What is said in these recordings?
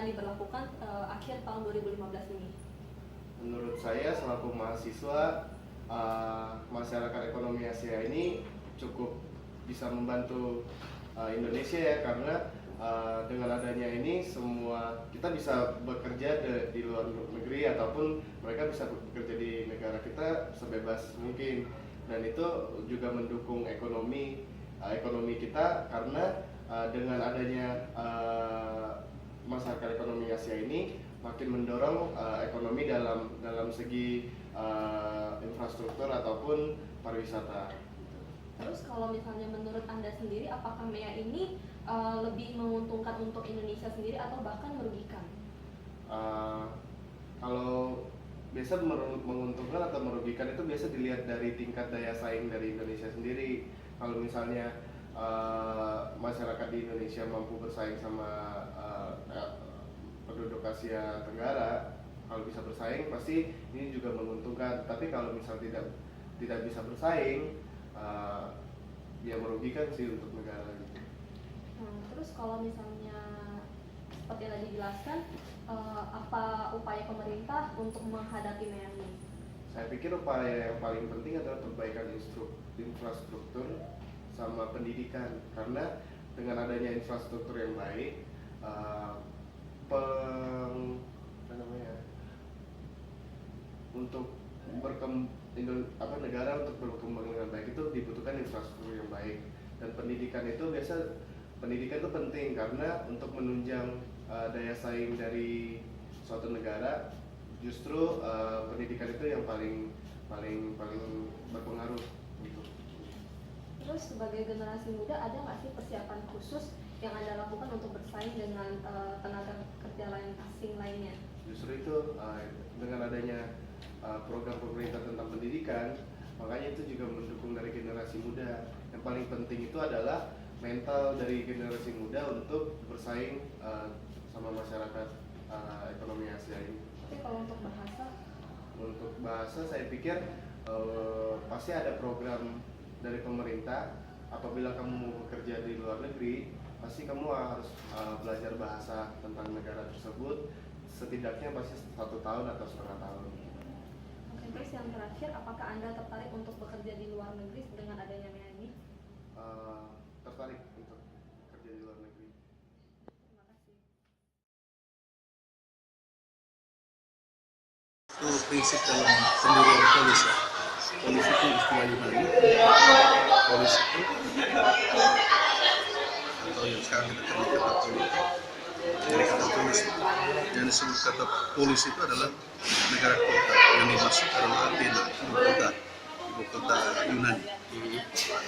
diberlakukan akhir tahun 2015 ini? Menurut saya selaku mahasiswa, masyarakat ekonomi Asia ini cukup bisa membantu Indonesia ya, karena dengan adanya ini semua kita bisa bekerja di luar negeri ataupun mereka bisa bekerja di negara kita sebebas mungkin, dan itu juga mendukung ekonomi kita, karena dengan adanya masyarakat ekonomi Asia ini makin mendorong ekonomi dalam segi infrastruktur ataupun pariwisata. Terus kalau misalnya menurut Anda sendiri, apakah MEA ini lebih menguntungkan untuk Indonesia sendiri atau bahkan merugikan? Kalau biasa menguntungkan atau merugikan itu biasa dilihat dari tingkat daya saing dari Indonesia sendiri. Kalau misalnya masyarakat di Indonesia mampu bersaing sama penduduk Asia Tenggara, kalau bisa bersaing pasti ini juga menguntungkan. Tapi kalau misal tidak bisa bersaing, ya merugikan sih untuk negara gitu. Terus kalau misalnya seperti yang tadi dijelaskan, apa upaya pemerintah untuk menghadapi MEA ini? Saya pikir upaya yang paling penting adalah perbaikan infrastruktur sama pendidikan, karena dengan adanya infrastruktur yang baik, untuk negara untuk berkembang dengan baik itu dibutuhkan infrastruktur yang baik, dan pendidikan itu penting karena untuk menunjang daya saing dari suatu negara, justru pendidikan itu yang paling berpengaruh gitu. Terus sebagai generasi muda, ada nggak sih persiapan khusus yang Anda lakukan untuk bersaing dengan tenaga kerja asing lainnya? Justru itu dengan adanya program pemerintah tentang pendidikan, makanya itu juga mendukung dari generasi muda. Yang paling penting itu adalah mental dari generasi muda untuk bersaing sama masyarakat ekonomi Asia ini. Tapi kalau untuk bahasa? Untuk bahasa saya pikir pasti ada program dari pemerintah. Apabila kamu mau bekerja di luar negeri, pasti kamu harus belajar bahasa tentang negara tersebut, setidaknya pasti 1 tahun atau setengah tahun. Oke, terus yang terakhir, apakah Anda tertarik untuk bekerja di luar negeri dengan adanya MEA ini? Tertarik untuk kerja di luar negeri. Terima kasih. Itu prinsip dalam pendirian polisi. Polisi itu istilah Yunani. Polisi itu atau yang sekarang kita kenal kata politik, dari kata polis. Yang disebut kata polis itu adalah negara kota, yang dimaksud adalah Athena, ibu kota Yunani.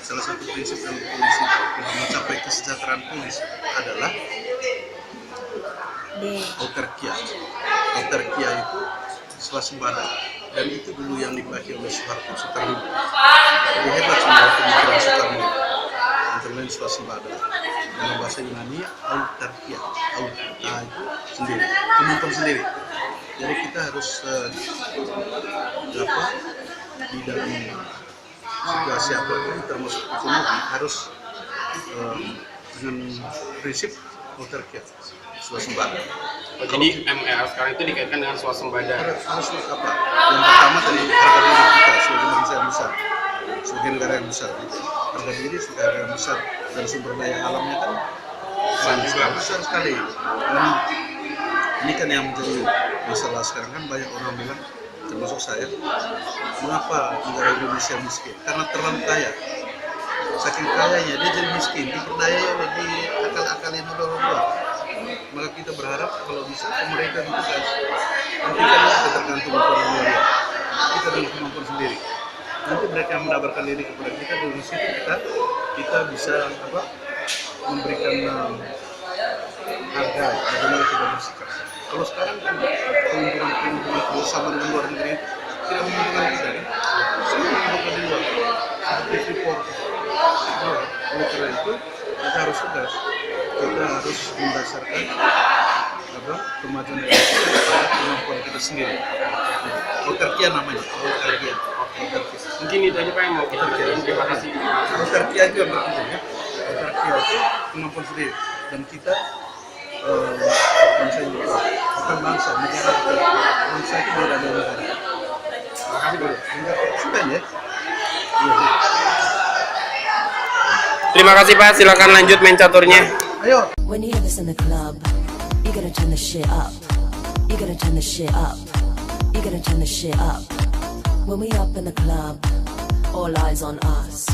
Salah satu prinsip dalam polisi untuk mencapai kesejahteraan polis adalah autarkia. Autarkia itu swasembada, dan itu dulu yang dipakai oleh Soekarno. Jadi hebat sebenarnya pemikiran Soekarno, antara lain swasembada. Dalam bahasa Yunani autarkia, autarkia itu sendiri, kemampuan sendiri. Jadi kita harus di dalam situasi apapun, termasuk ekonomi, harus dengan prinsip autarkia, swasembada. Jadi MEA sekarang itu dikaitkan dengan swasembada. Harus apa? Yang pertama dari harga diri kita sebagai bangsa yang besar, sebagai negara yang besar. Harga diri sebagai negara yang besar, dan sumber daya alamnya kan besar sekali. Dan ini kan yang menjadi masalah sekarang, kan banyak orang bilang, termasuk saya, mengapa negara Indonesia miskin? Karena terlalu kaya. Saking kayanya dia jadi miskin, diperdaya oleh diakal-akalin oleh orang luar. Maka kita berharap kalau bisa pemerintah itu kan, nanti kan kita tergantung kepada luar, kita dengan kemampuan sendiri. Nanti mereka yang menawarkan diri kepada kita, dari situ kita bisa memberikan harga bagaimana kita bersikap. Kalau sekarang kan keuntungan bersama dengan luar negeri itu tidak menguntungkan kita, kan? Semua menguntungkan di luar, seperti Freeport. Oleh karena itu kita harus tegas, kita harus mendasarkan kemajuan Indonesia pada kemampuan kita sendiri. Autarkia namanya, autarkia. Mungkin itu aja Pak yang mau kita bicarain. Terima kasih. Autarkia itu yang berpenting ya. Autarkia itu kemampuan sendiri, dan kita misalnya bukan bangsa, negara. Bangsa itu beda dari negara. Makasih bro. Sudah ya. Terima kasih Pak, silakan lanjut main caturnya. Ayo. When you hear this in the club, you gotta turn the shit up. You gotta turn the shit up. You gotta turn the shit up. When we up in the club, all eyes on us.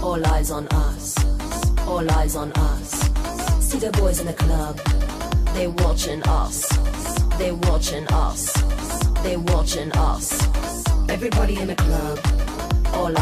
All eyes on us. All eyes on us. See the boys in the club, they watching us. They watching us. They watching us. Everybody in the club, all eyes.